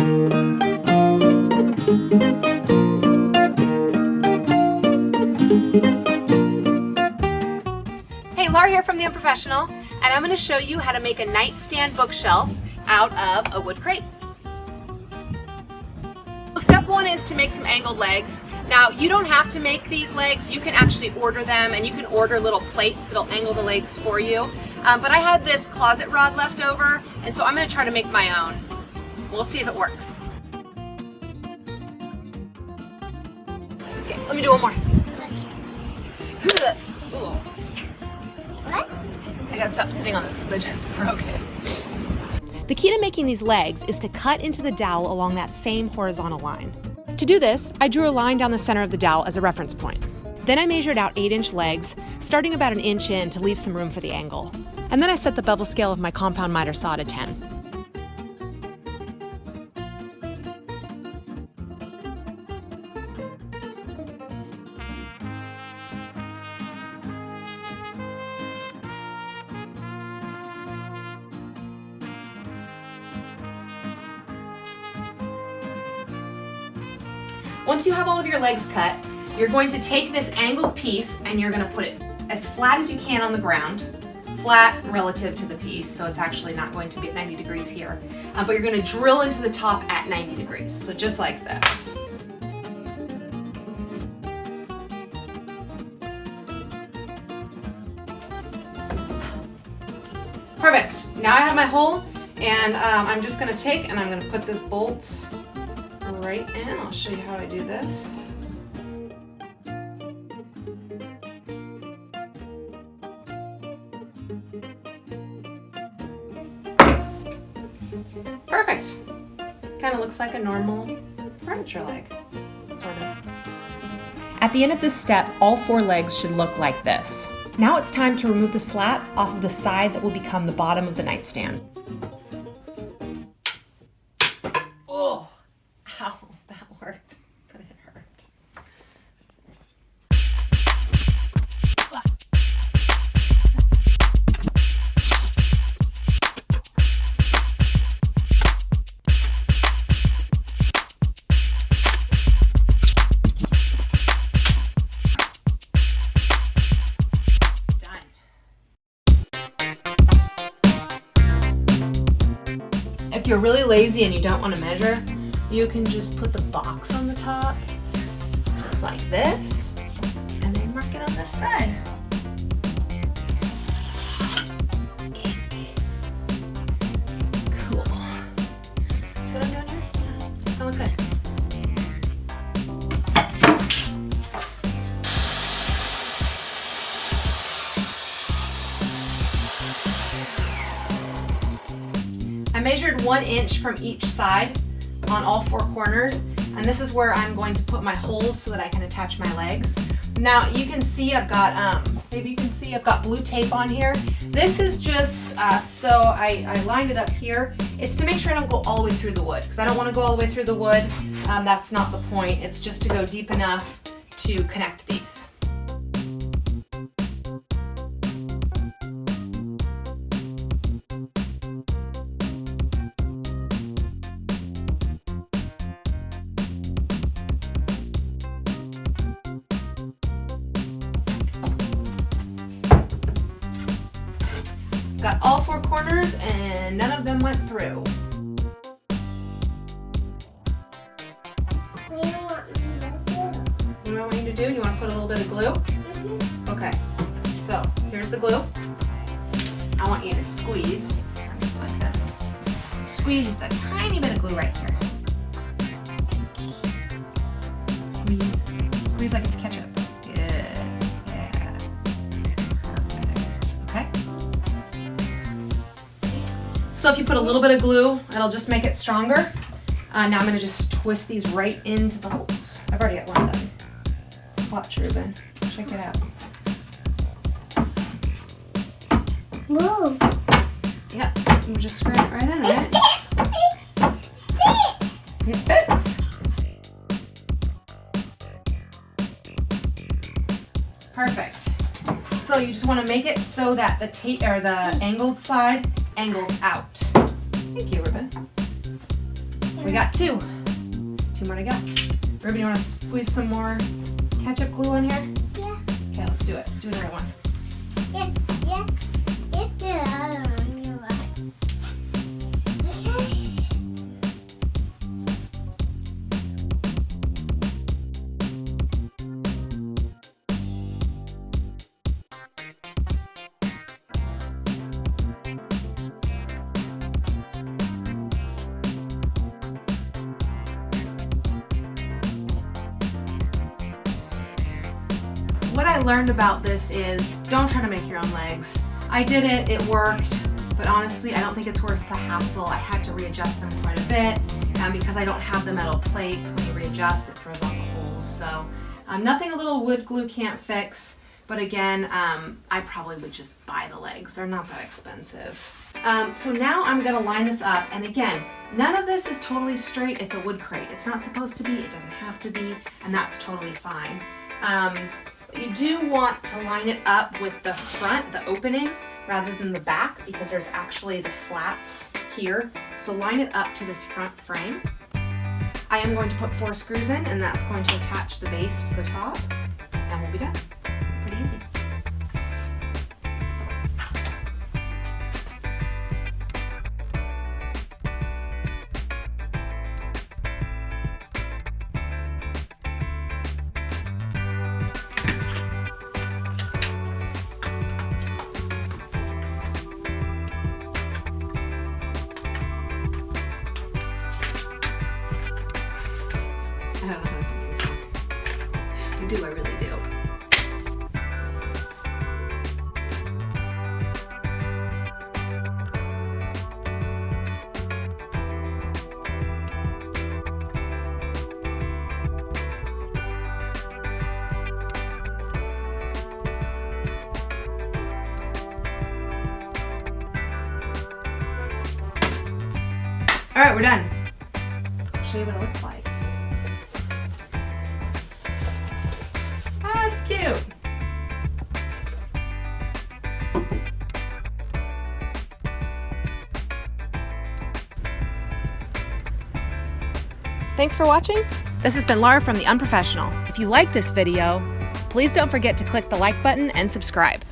Hey, Laura here from The Unprofessional, and I'm going to show you how to make a nightstand bookshelf out of a wood crate. Step one is to make some angled legs. Now, you don't have to make these legs. You can actually order them, and you can order little plates that'll angle the legs for you. But I had this closet rod left over, and so I'm going to try to make my own. We'll see if it works. Okay, let me do one more. What? I gotta stop sitting on this because I just broke it. The key to making these legs is to cut into the dowel along that same horizontal line. To do this, I drew a line down the center of the dowel as a reference point. Then I measured out 8-inch legs, starting about 1 inch in to leave some room for the angle. And then I set the bevel scale of my compound miter saw to 10. Once you have all of your legs cut, you're going to take this angled piece and you're going to put it as flat as you can on the ground, flat relative to the piece, so it's actually not going to be at 90 degrees here, but you're going to drill into the top at 90 degrees, so just like this. Perfect. Now I have my hole, and I'm just going to take and I'm going to put this bolt right in. I'll show you how I do this. Perfect. Kind of looks like a normal furniture leg, sort of. At the end of this step, all 4 legs should look like this. Now it's time to remove the slats off of the side that will become the bottom of the nightstand. Oh, ow, that worked, but it hurt. If you're really lazy and you don't want to measure, you can just put the box on the top, just like this, and then mark it on this side. Okay. Cool. See what I'm doing here? It's gonna look good. I measured 1 inch from each side on all 4 corners, and this is where I'm going to put my holes so that I can attach my legs. Now you can see I've got, maybe you can see I've got blue tape on here. This is just so I lined it up here. It's to make sure I don't go all the way through the wood, because I don't want to go all the way through the wood. That's not the point. It's just to go deep enough to connect these. Got all 4 corners and none of them went through. What do you want me to do? You know what I need to do? You want to put a little bit of glue? Mm-hmm. Okay, so here's the glue. I want you to squeeze, just like this. Squeeze just a tiny bit of glue right here. Squeeze. Squeeze like it's ketchup. Good. Yeah. Perfect. Okay. So if you put a little bit of glue, it'll just make it stronger. Now I'm going to just twist these right into the holes. I've already got one done. Watch, Ruben. Check it out. Move. Yeah, you just screw it right in, right? It fits. Perfect. So you just want to make it so that the tape or the angled side angles out. Thank you, Ruben. We got 2. 2 more to go. Ruby, you want to squeeze some more ketchup glue on here? Yeah. Okay, let's do it. Let's do another one. Yes, yes. Let's do the other one. You're right. Okay. What I learned about this is don't try to make your own legs. I did it, it worked, but honestly I don't think it's worth the hassle. I had to readjust them quite a bit, and because I don't have the metal plates, when you readjust it throws out the holes. So nothing a little wood glue can't fix, but again, I probably would just buy the legs. They're not that expensive. So now I'm gonna line this up, and again, none of this is totally straight. It's a wood crate. It's not supposed to be, it doesn't have to be, and that's totally fine. You do want to line it up with the front, the opening, rather than the back, because there's actually the slats here. So line it up to this front frame. I am going to put 4 screws in, and that's going to attach the base to the top, and we'll be done. Pretty easy. I don't know how to put this on. I do, I really do. All right, we're done. I'll show you what it looks like. That's cute. Thanks for watching. This has been Laura from The Unprofessional. If you like this video, please don't forget to click the like button and subscribe.